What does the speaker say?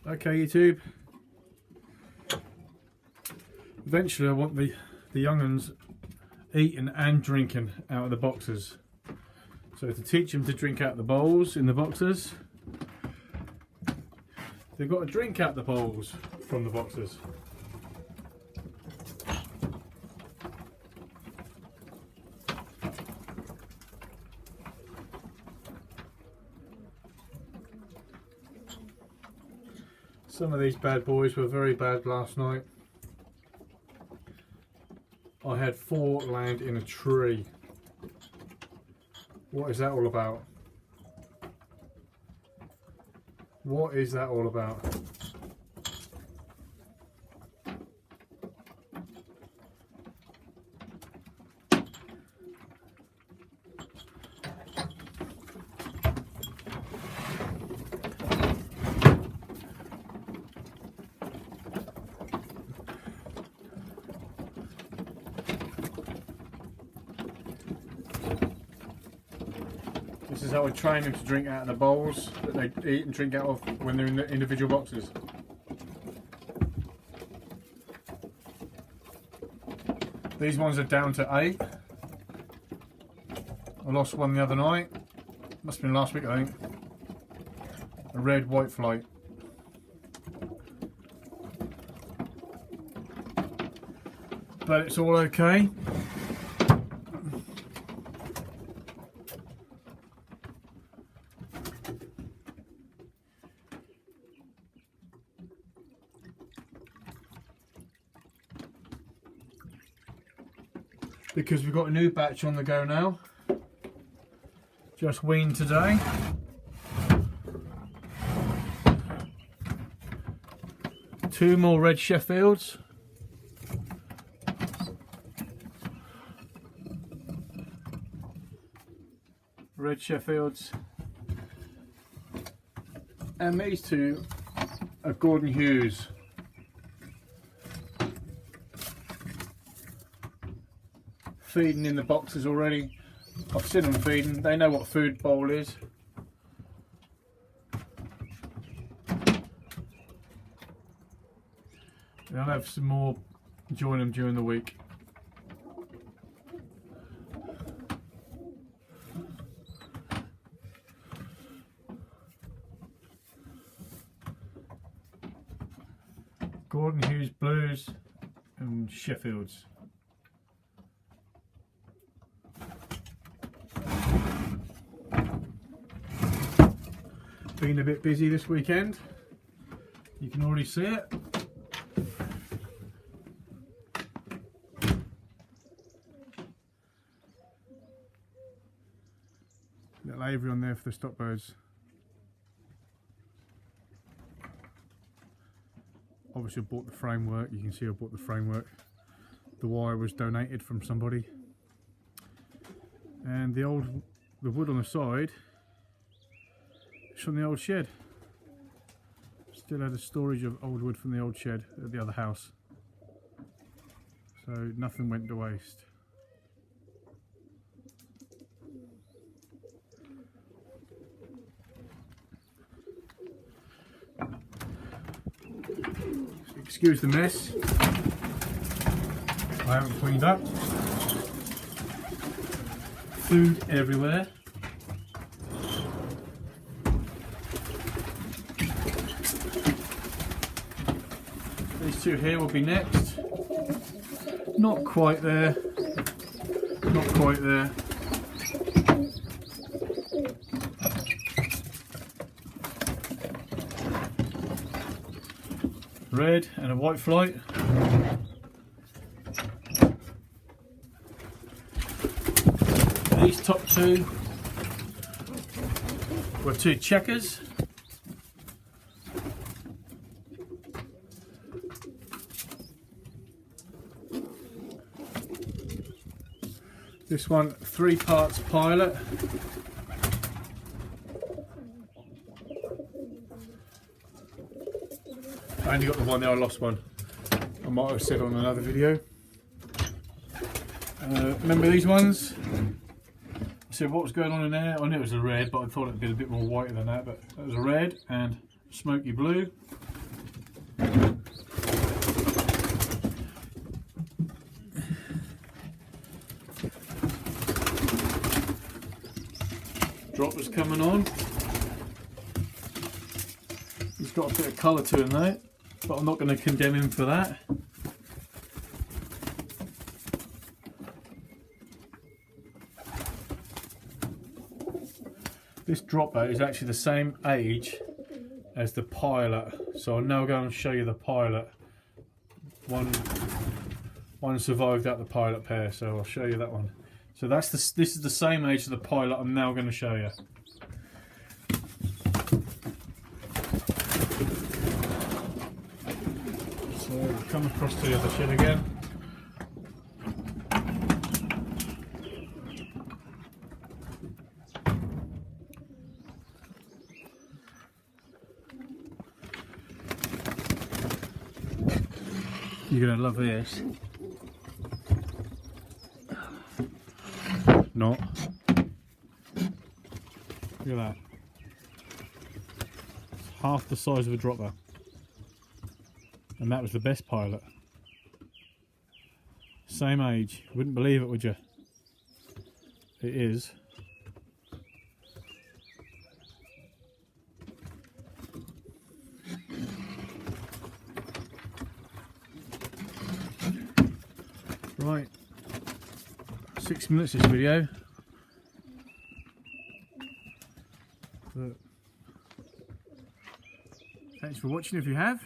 Okay, YouTube. Eventually I want the young uns eating and drinking out of the boxes. So to teach them to drink out the bowls in the boxes, they've got to drink out the bowls from the boxes. Some of these bad boys were very bad last night. I had 4 land in a tree. What is that all about? What is that all about? This is how I train them to drink out of the bowls that they eat and drink out of when they're in the individual boxes. These ones are down to 8. I lost one the other night. Must have been last week, I think. A red white flight. But it's all okay. Because we've got a new batch on the go now. Just weaned today. Two more red Sheffields. Red Sheffields. And these two are Gordon Hughes. Feeding in the boxes already. I've seen them feeding. They know what food bowl is. And I'll have some more, join them during the week. Gordon Hughes Blues and Sheffields. Been a bit busy this weekend. You can already see it. Little Avery on there for the stock birds. Obviously I bought the framework. You can see I bought the framework. The wire was donated from somebody. And the wood on the side, it's from the old shed. Still had a storage of old wood from the old shed at the other house. So nothing went to waste. Excuse the mess. I haven't cleaned up. Food everywhere. These two here will be next. Not quite there. Not quite there. Red and a white flight. These top two were 2 checkers. This one 3 parts pilot. I only got the one there, I lost one. I might have said on another video. Remember these ones? I said what was going on in there? I knew it was a red, but I thought it'd be a bit more whiter than that. But it was a red and smoky blue. coming on. He's got a bit of colour to him though, but I'm not going to condemn him for that. This dropper is actually the same age as the Pilot, so I'll now go and show you the Pilot. One survived out the Pilot pair, so I'll show you that one. So this is the same age as the Pilot I'm now going to show you. So come across to the other shed again. You're going to love this. Not. Look at that. It's half the size of a dropper. And that was the best Pilot. Same age. You wouldn't believe it, would you? It is. Right, 6 minutes this video. But thanks for watching if you have.